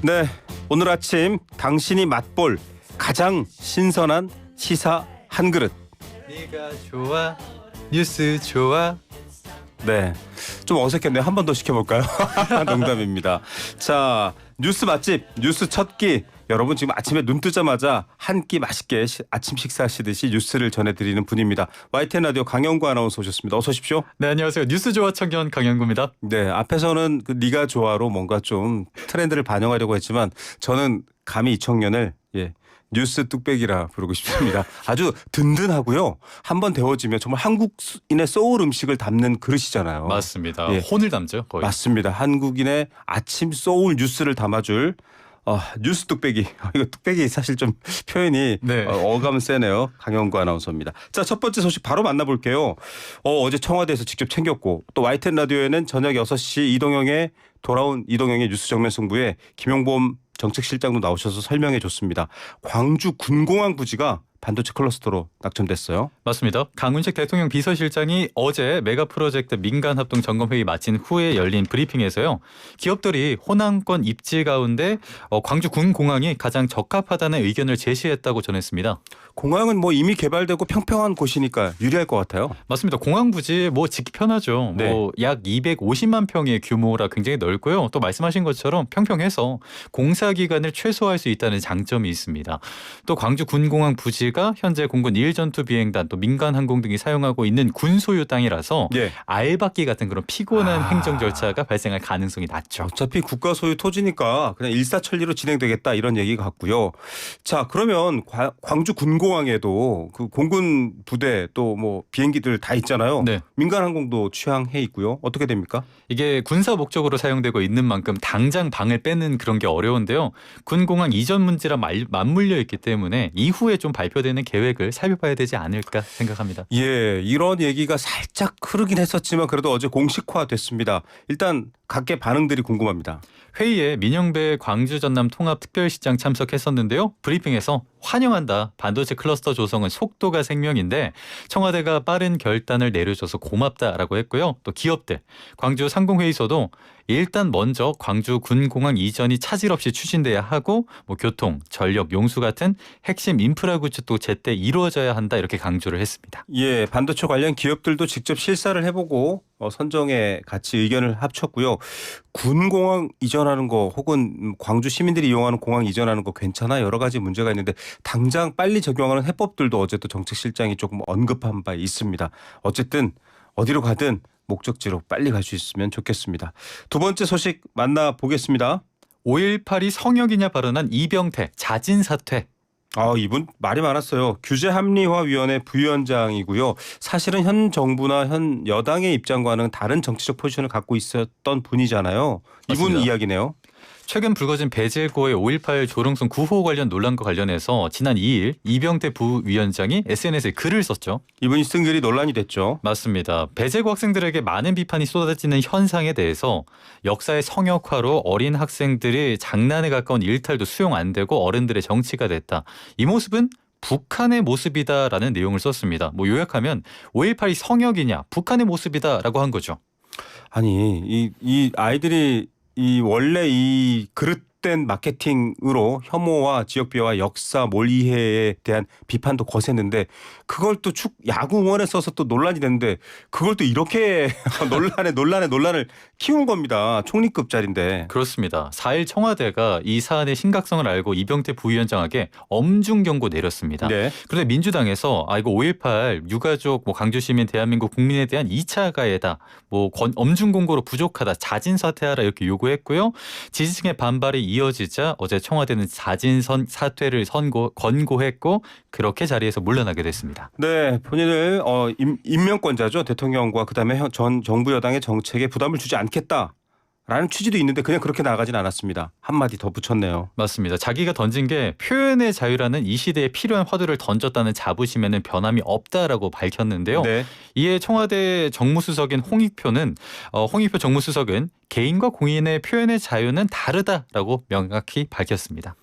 네, 오늘 아침 당신이 맛볼 가장 신선한 시사 한 그릇. 네가 좋아, 뉴스 좋아. 네, 좀 어색했네요. 한 번 더 시켜볼까요? 농담입니다. 자, 뉴스 맛집, 뉴스 첫 끼. 여러분 지금 아침에 눈 뜨자마자 한 끼 맛있게 아침 식사하시듯이 뉴스를 전해드리는 분입니다. YTN 라디오 강영구 아나운서 오셨습니다. 어서 오십시오. 네, 안녕하세요. 뉴스 좋아 청년 강영구입니다. 네, 앞에서는 그 네가 좋아로 뭔가 좀 트렌드를 반영하려고 했지만 저는 감히 이 청년을 뉴스 뚝배기라 부르고 싶습니다. 아주 든든하고요. 한번 데워지면 정말 한국인의 소울 음식을 담는 그릇이잖아요. 맞습니다. 예. 혼을 담죠, 거의. 맞습니다. 한국인의 아침 소울 뉴스를 담아줄 뉴스 뚝배기. 이거 뚝배기 사실 좀 표현이 네. 어감은 세네요. 강영구 아나운서입니다. 자, 첫 번째 소식 바로 만나볼게요. 어제 청와대에서 직접 챙겼고 또 YTN 라디오에는 저녁 6시 돌아온 이동영의 뉴스 정면 승부에 김용범 정책실장도 나오셔서 설명해 줬습니다. 광주 군공항 부지가 반도체 클러스터로 낙점됐어요. 맞습니다. 강훈식 대통령 비서실장이 어제 메가 프로젝트 민간 합동 점검 회의 마친 후에 열린 브리핑에서요. 기업들이 호남권 입지 가운데 광주 군공항이 가장 적합하다는 의견을 제시했다고 전했습니다. 공항은 뭐 이미 개발되고 평평한 곳이니까 유리할 것 같아요. 맞습니다. 공항 부지 짓기 편하죠. 네. 약 250만 평의 규모라 굉장히 넓고요. 또 말씀하신 것처럼 평평해서 공사 기간을 최소화할 수 있다는 장점이 있습니다. 또 광주 군공항 부지가 현재 공군 1전투 비행단 또 민간 항공 등이 사용하고 있는 군 소유 땅이라서 알박기 같은 그런 피곤한 행정 절차가 발생할 가능성이 낮죠. 어차피 국가 소유 토지니까 그냥 일사천리로 진행되겠다 이런 얘기 같고요. 자, 그러면 광주 군공항에도 그 공군 부대 또 뭐 비행기들 다 있잖아요. 네. 민간 항공도 취항해 있고요. 어떻게 됩니까? 이게 군사 목적으로 사용되고 있는 만큼 당장 방을 빼는 그런 게 어려운데요. 군공항 이전 문제랑 맞물려 있기 때문에 이후에 좀 발표되는 계획을 살펴봐야 되지 않을까 생각합니다. 예, 이런 얘기가 살짝 흐르긴 했었지만 그래도 어제 공식화됐습니다. 일단 각계 반응들이 궁금합니다. 회의에 민영배 광주 전남 통합 특별시장 참석했었는데요. 브리핑에서 환영한다. 반도체 클러스터 조성은 속도가 생명인데 청와대가 빠른 결단을 내려줘서 고맙다라고 했고요. 또 기업들, 광주 상공회의소도 일단 먼저 광주 군공항 이전이 차질 없이 추진돼야 하고 뭐 교통, 전력, 용수 같은 핵심 인프라 구축도 제때 이루어져야 한다 이렇게 강조를 했습니다. 예, 반도체 관련 기업들도 직접 실사를 해보고 선정에 같이 의견을 합쳤고요. 군공항 이전하는 거 혹은 광주 시민들이 이용하는 공항 이전하는 거 괜찮아? 여러 가지 문제가 있는데 당장 빨리 적용하는 해법들도 어제 또 정책실장이 조금 언급한 바 있습니다. 어쨌든 어디로 가든 목적지로 빨리 갈 수 있으면 좋겠습니다. 두 번째 소식 만나보겠습니다. 5.18이 성역이냐 발언한 이병태 자진 사퇴. 이분 말이 많았어요. 규제합리화위원회 부위원장이고요. 사실은 현 정부나 현 여당의 입장과는 다른 정치적 포지션을 갖고 있었던 분이잖아요. 이분 맞습니다. 이야기네요. 최근 불거진 배제고의 5.18 조롱성 구호 관련 논란과 관련해서 지난 2일 이병태 부위원장이 SNS에 글을 썼죠. 이분이 쓴 글이 논란이 됐죠. 맞습니다. 배제고 학생들에게 많은 비판이 쏟아지는 현상에 대해서 역사의 성역화로 어린 학생들이 장난에 가까운 일탈도 수용 안 되고 어른들의 정치가 됐다. 이 모습은 북한의 모습이다라는 내용을 썼습니다. 뭐 요약하면 5.18이 성역이냐 북한의 모습이다라고 한 거죠. 아니 이 아이들이 원래 이 그릇된 마케팅으로 혐오와 지역비하와 역사 몰이해에 대한 비판도 거셌는데 그걸 또 야구 응원에 써서 또 논란이 됐는데 그걸 또 이렇게 논란을 키운 겁니다. 총리급짜리인데. 그렇습니다. 4일 청와대가 이 사안의 심각성을 알고 이병태 부위원장에게 엄중 경고 내렸습니다. 네. 그런데 민주당에서 이거 5.18 유가족 광주 시민 대한민국 국민에 대한 2차 가해다. 엄중 공고로 부족하다. 자진 사퇴하라 이렇게 요구했고요. 지지층의 반발이 이어지자 어제 청와대는 자진 사퇴를 권고했고 그렇게 자리에서 물러나게 됐습니다. 네, 본인을 임명권자죠. 대통령과 그다음에 전 정부 여당의 정책에 부담을 주지 않겠다라는 취지도 있는데 그냥 그렇게 나가진 않았습니다. 한마디 더 붙였네요. 맞습니다. 자기가 던진 게 표현의 자유라는 이 시대에 필요한 화두를 던졌다는 자부심에는 변함이 없다라고 밝혔는데요. 네. 이에 청와대 정무수석인 홍익표 정무수석은 개인과 공인의 표현의 자유는 다르다라고 명확히 밝혔습니다.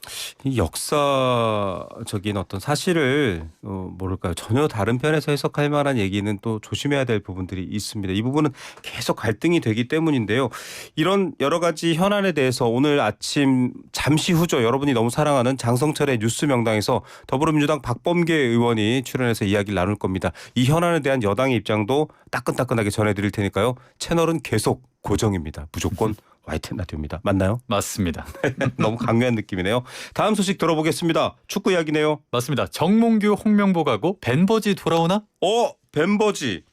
이 역사적인 어떤 사실을 뭐랄까요 전혀 다른 편에서 해석할 만한 얘기는 또 조심해야 될 부분들이 있습니다. 이 부분은 계속 갈등이 되기 때문인데요. 이런 여러 가지 현안에 대해서 오늘 아침 잠시 후죠. 여러분이 너무 사랑하는 장성철의 뉴스 명당에서 더불어민주당 박범계 의원이 출연해서 이야기를 나눌 겁니다. 이 현안에 대한 여당의 입장도 따끈따끈하게 전해드릴 테니까요. 채널은 계속 고정입니다. 무조건 YTN 라디오입니다. 맞나요? 맞습니다. 너무 강렬한 느낌이네요. 다음 소식 들어보겠습니다. 축구 이야기네요. 맞습니다. 정몽규, 홍명보 가고 벤버지 돌아오나? 벤버지.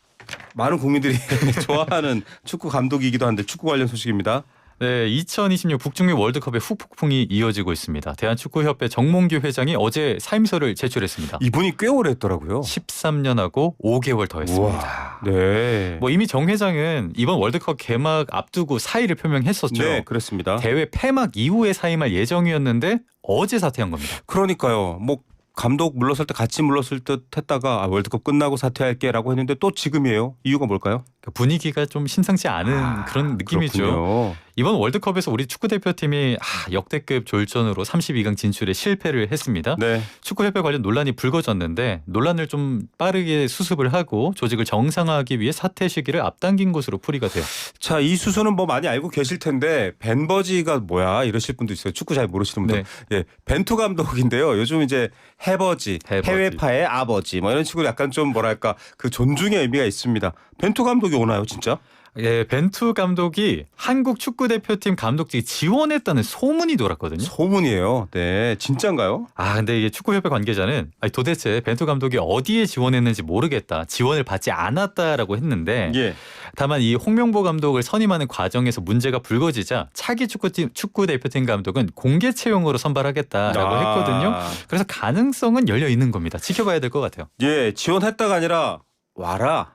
많은 국민들이 좋아하는 축구 감독이기도 한데 축구 관련 소식입니다. 네, 2026 북중미 월드컵의 후폭풍이 이어지고 있습니다. 대한축구협회 정몽규 회장이 어제 사임서를 제출했습니다. 이분이 꽤 오래 했더라고요. 13년하고 5개월 더 했습니다. 우와, 네. 뭐 이미 정 회장은 이번 월드컵 개막 앞두고 사의를 표명했었죠. 네, 그렇습니다. 대회 폐막 이후에 사임할 예정이었는데 어제 사퇴한 겁니다. 그러니까요. 뭐 감독 물러설 때 같이 물러설 듯 했다가 월드컵 끝나고 사퇴할게라고 했는데 또 지금이에요. 이유가 뭘까요? 분위기가 좀 심상치 않은 그런 느낌이죠. 그렇군요. 이번 월드컵에서 우리 축구대표팀이 역대급 졸전으로 32강 진출에 실패를 했습니다. 네. 축구협회 관련 논란이 불거졌는데 논란을 좀 빠르게 수습을 하고 조직을 정상화하기 위해 사퇴 시기를 앞당긴 것으로 풀이가 돼요. 자, 이 수순은 뭐 많이 알고 계실 텐데 벤버지가 뭐야 이러실 분도 있어요. 축구 잘 모르시는 분들. 네. 예, 벤투 감독인데요. 요즘 이제 해버지, 해외파의 아버지 뭐 이런 식으로 약간 좀 뭐랄까 그 존중의 의미가 있습니다. 벤투 감독이 오나요, 진짜? 예, 벤투 감독이 한국 축구대표팀 감독직에 지원했다는 소문이 돌았거든요. 소문이에요. 네, 진짜인가요? 근데 이게 축구협회 관계자는 도대체 벤투 감독이 어디에 지원했는지 모르겠다. 지원을 받지 않았다라고 했는데 예. 다만 이 홍명보 감독을 선임하는 과정에서 문제가 불거지자 차기 축구대표팀 감독은 공개 채용으로 선발하겠다라고 했거든요. 그래서 가능성은 열려 있는 겁니다. 지켜봐야 될 것 같아요. 예, 지원했다가 아니라 와라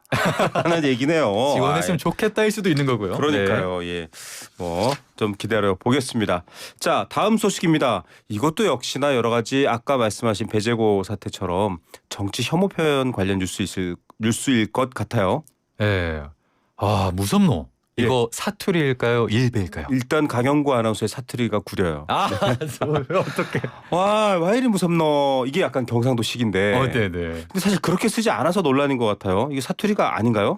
하는 얘기네요. 지원했으면 좋겠다일 수도 있는 거고요. 그러니까요. 네. 예. 뭐 좀 기다려 보겠습니다. 자, 다음 소식입니다. 이것도 역시나 여러 가지 아까 말씀하신 배재고 사태처럼 정치 혐오 표현 관련 뉴스일 것 같아요. 예. 무섭노. 이거 사투리일까요? 일베일까요? 일단 강영구 아나운서의 사투리가 구려요. 어떡해. 와 이리 무섭노. 이게 약간 경상도식인데. 네네. 근데 사실 그렇게 쓰지 않아서 논란인 것 같아요. 이게 사투리가 아닌가요?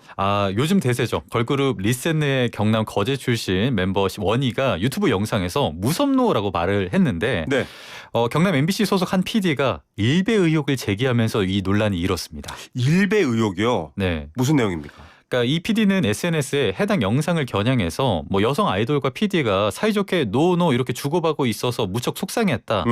요즘 대세죠. 걸그룹 리셋네 경남 거제 출신 멤버 원희가 유튜브 영상에서 무섭노라고 말을 했는데 네. 경남 MBC 소속 한 PD가 일베 의혹을 제기하면서 이 논란이 일었습니다. 일베 의혹이요? 네. 무슨 내용입니까? 그러니까 이 PD는 SNS에 해당 영상을 겨냥해서 뭐 여성 아이돌과 PD가 사이좋게 노노 이렇게 주고받고 있어서 무척 속상했다.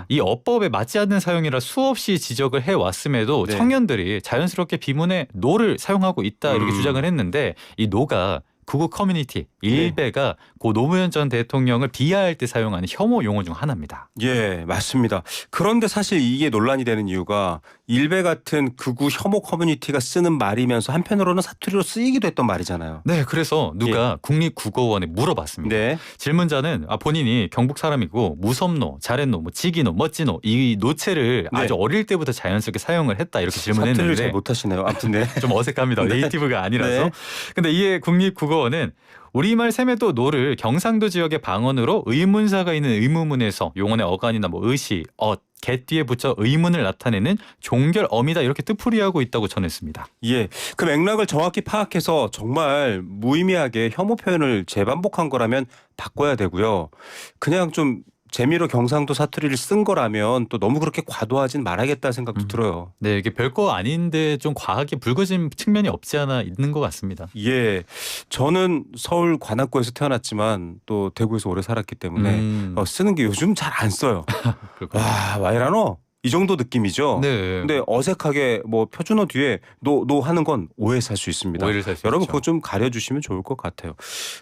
이 어법에 맞지 않는 사용이라 수없이 지적을 해왔음에도 네. 청년들이 자연스럽게 비문에 노를 사용하고 있다 이렇게 주장을 했는데 이 노가 구구 커뮤니티 일베가 고 노무현 전 대통령을 비하할 때 사용하는 혐오 용어 중 하나입니다. 예, 맞습니다. 그런데 사실 이게 논란이 되는 이유가 일베 같은 극우 혐오 커뮤니티가 쓰는 말이면서 한편으로는 사투리로 쓰이기도 했던 말이잖아요. 네, 그래서 누가 국립국어원에 물어봤습니다. 네. 질문자는 본인이 경북 사람이고 무섭노, 잘했노, 뭐 지기노, 멋지노 이 노체를 네. 아주 어릴 때부터 자연스럽게 사용을 했다 이렇게 사투리를 잘 질문했는데 못하시네요. 아무튼 네. 좀 어색합니다. 네. 네이티브가 아니라서. 네. 근데 이에 국립국어원은 우리말 셈에도 노를 경상도 지역의 방언으로 의문사가 있는 의문문에서 용언의 어간이나 뭐 의시, 개 뒤에 붙여 의문을 나타내는 종결 어미다 이렇게 뜻풀이하고 있다고 전했습니다. 예, 그 맥락을 정확히 파악해서 정말 무의미하게 혐오 표현을 재반복한 거라면 바꿔야 되고요. 그냥 좀 재미로 경상도 사투리를 쓴 거라면 또 너무 그렇게 과도하진 말아야겠다는 생각도 들어요. 네, 이게 별거 아닌데 좀 과하게 불거진 측면이 없지 않아 있는 것 같습니다. 예, 저는 서울 관악구에서 태어났지만 또 대구에서 오래 살았기 때문에 쓰는 게 요즘 잘 안 써요. 와 이라노? 이 정도 느낌이죠. 네. 근데 어색하게 뭐 표준어 뒤에 노 하는 건 오해 살 수 있습니다. 오해를 살 수 여러분 있죠. 그거 좀 가려주시면 좋을 것 같아요.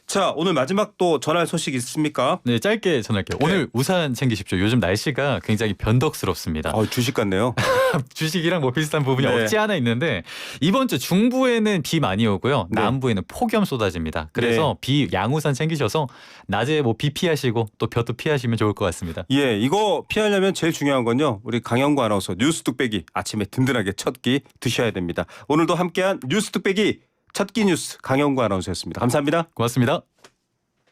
자, 오늘 마지막 또 전할 소식 있습니까? 네, 짧게 전할게요. 네. 오늘 우산 챙기십시오. 요즘 날씨가 굉장히 변덕스럽습니다. 주식 같네요. 주식이랑 뭐 비슷한 부분이 네. 없지 않아 있는데 이번 주 중부에는 비 많이 오고요. 네. 남부에는 폭염 쏟아집니다. 그래서 비 양우산 챙기셔서 낮에 뭐 비 피하시고 또 볕도 피하시면 좋을 것 같습니다. 예, 이거 피하려면 제일 중요한 건요. 우리 강영구 아나운서 뉴스 뚝배기 아침에 든든하게 첫 끼 드셔야 됩니다. 오늘도 함께한 뉴스 뚝배기 첫 끼 뉴스 강영구 아나운서였습니다. 감사합니다. 고맙습니다.